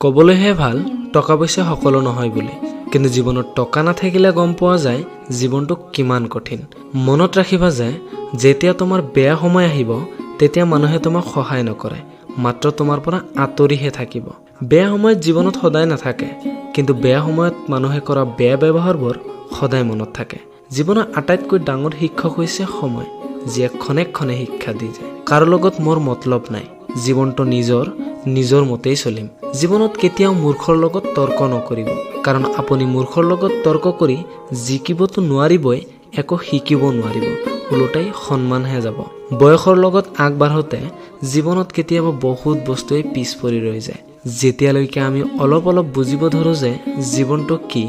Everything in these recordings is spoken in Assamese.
কবলৈহে ভাল টকা পইচা সকলো নহয় বুলি, কিন্তু জীৱনত টকা নাথাকিলে গম পোৱা যায় জীৱনটো কিমান কঠিন। মনত ৰাখিবা যে যেতিয়া তোমাৰ বেয়া সময় আহিব তেতিয়া মানুহে তোমাক সহায় নকৰে, মাত্ৰ তোমাৰ পৰা আঁতৰিহে থাকিব। বেয়া সময়ত জীৱনত সদায় নাথাকে, কিন্তু বেয়া সময়ত মানুহে কৰা বেয়া ব্যৱহাৰবোৰ সদায় মনত থাকে। জীৱনৰ আটাইতকৈ ডাঙৰ শিক্ষক হৈছে সময়, যিয়ে ক্ষণে ক্ষণে শিক্ষা দি যায়। কাৰো লগত মোৰ মতলব নাই, জীৱনটো নিজৰ মতেই চলিম। জীৱনত কেতিয়াও মূৰ্খৰ লগত তৰ্ক নকৰিব, কাৰণ আপুনি মূৰ্খৰ লগত তৰ্ক কৰি জিকিবতো নোৱাৰিবই, একো শিকিব নোৱাৰিব, ওলোটাই সন্মানহে যাব। বয়সৰ লগত আগবাঢ়োতে জীৱনত কেতিয়াবা বহুত বস্তুৱেই পিছ পৰি ৰৈ যায়। যেতিয়ালৈকে আমি অলপ বুজিব ধৰো যে জীৱনটো কি,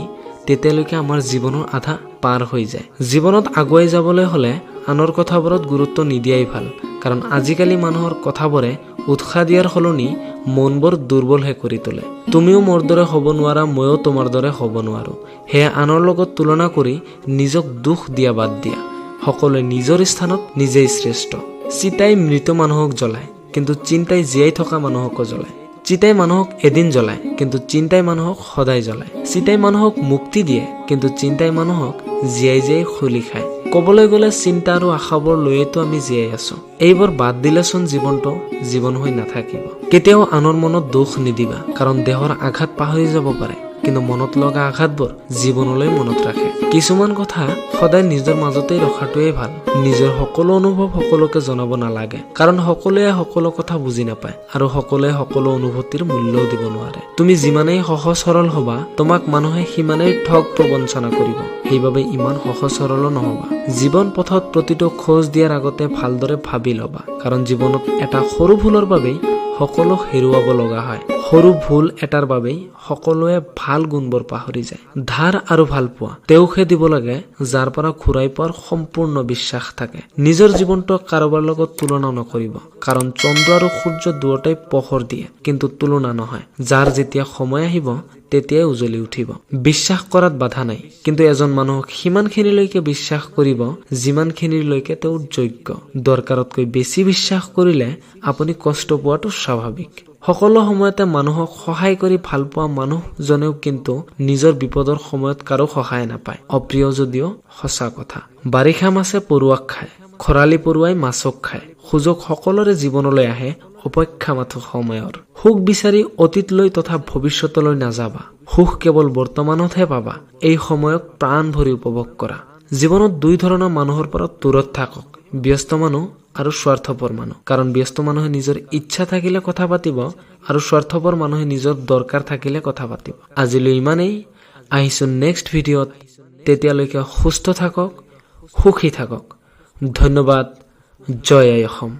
তেতিয়ালৈকে আমাৰ জীৱনৰ আধা পাৰ হৈ যায়। জীৱনত আগুৱাই যাবলৈ হলে আনৰ কথাবোৰত গুৰুত্ব নিদিয়াই ভাল, কাৰণ আজিকালি মানুহৰ কথাবোৰে উৎসাহ দিয়াৰ সলনি মনবোৰ দুৰ্বলহে কৰি তোলে। তুমিও মোৰ দৰে হ'ব নোৱাৰা, ময়ো তোমাৰ দৰে হ'ব নোৱাৰো। সেয়া আনৰ লগত তুলনা কৰি নিজক দুখ দিয়া বাদ দিয়া। সকলোৱে নিজৰ স্থানত নিজেই শ্ৰেষ্ঠ। চিতাই মৃত মানুহক জ্বলায়, কিন্তু চিন্তাই জীয়াই থকা মানুহকো জ্বলায়। চিতাই মানুহক এদিন জ্বলায়, কিন্তু চিন্তাই মানুহক সদায় জ্বলায়। চিতাই মানুহক মুক্তি দিয়ে, কিন্তু চিন্তাই মানুহক জীয়াই জীয়াই খুলি খায়। ক'বলৈ গ'লে চিন্তা আৰু আশাবোৰ লৈয়েতো আমি জীয়াই আছো। এইবোৰ বাদ দিলেচোন জীৱনটো জীৱন হৈ নাথাকিব। কেতিয়াও আনৰ মনত দুখ নিদিবা, কাৰণ দেহৰ আঘাত পাহৰি যাব পাৰে, কিন্তু মনত লগা আঘাতবোৰ জীৱনলৈ মনত ৰাখে। কিছুমান কথা সদায় নিজৰ মাজতেই ৰখাটোৱে ভাল। নিজৰ সকলো অনুভৱ সকলোকে জনাব নালাগে, কাৰণ সকলোৱে সকলো কথা বুজি নাপায়, আৰু সকলোৱে সকলো অনুভূতিৰ মূল্যও দিব নোৱাৰে। তুমি যিমানেই সহজ সৰল হবা, তোমাক মানুহে সিমানেই ঠগ প্ৰবঞ্চনা কৰিব। সেইবাবে ইমান সহজ সৰলো নহবা। জীৱন পথত প্ৰতিটো খোজ দিয়াৰ আগতে ভালদৰে ভাবি ল'বা, কাৰণ জীৱনত এটা সৰু ভুলৰ বাবেই সকলো হেৰুৱাব লগা হয়। সৰু ভুল এটাৰ বাবেই সকলোৱে ভাল গুণবোৰ পাহৰি যায়। ধাৰ আৰু ভাল পোৱা তেওঁকহে দিব লাগে যাৰ পৰা ঘূৰাই পোৱাৰ সম্পূৰ্ণ বিশ্বাস থাকে। নিজৰ জীৱনটো কাৰোবাৰ লগত তুলনা নকৰিব, কাৰণ চন্দ্ৰ আৰু সূৰ্য দুয়োটাই পোহৰ দিয়ে, কিন্তু তুলনা নহয়। যাৰ যেতিয়া সময় আহিব তেতিয়াই উজ্বলি উঠিব। বিশ্বাস কৰাত বাধা নাই, কিন্তু এজন মানুহক সিমানখিনিলৈকে বিশ্বাস কৰিব যিমানখিনিলৈকে তেওঁৰ যোগ্য। দৰকাৰতকৈ বেছি বিশ্বাস কৰিলে আপুনি কষ্ট পোৱাটো স্বাভাৱিক। সকলো সময়তে মানুহক সহায় কৰি ভাল পোৱা মানুহজনেও কিন্তু নিজৰ বিপদৰ সময়ত কাৰো সহায় নাপায়। অপ্ৰিয় যদিও সঁচা কথা। বাৰিষা মাছে পৰুৱাক খায়, খৰালি পৰুৱাই মাছক খায়। সুযোগ সকলোৰে জীৱনলৈ আহে, অপেক্ষা মাথো সময়ৰ। সুখ বিচাৰি অতীতলৈ তথা ভৱিষ্যতলৈ নাযাবা, সুখ কেৱল বৰ্তমানতহে পাবা। এই সময়ক প্ৰাণ ভৰি উপভোগ কৰা। জীৱনত দুই ধৰণৰ মানুহৰ পৰা দূৰত থাকক, ব্যস্ত মানুহ আৰু স্বাৰ্থপৰ মানুহ। কাৰণ ব্যস্ত মানুহে নিজৰ ইচ্ছা থাকিলে কথা পাতিব, আৰু স্বাৰ্থপৰ মানুহে নিজৰ দৰকাৰ থাকিলে কথা পাতিব। আজিলৈ ইমানেই, আহিছো নেক্সট ভিডিঅ'ত। তেতিয়ালৈকে সুস্থ থাকক, সুখী থাকক। ধন্যবাদ। জয় আই অসম।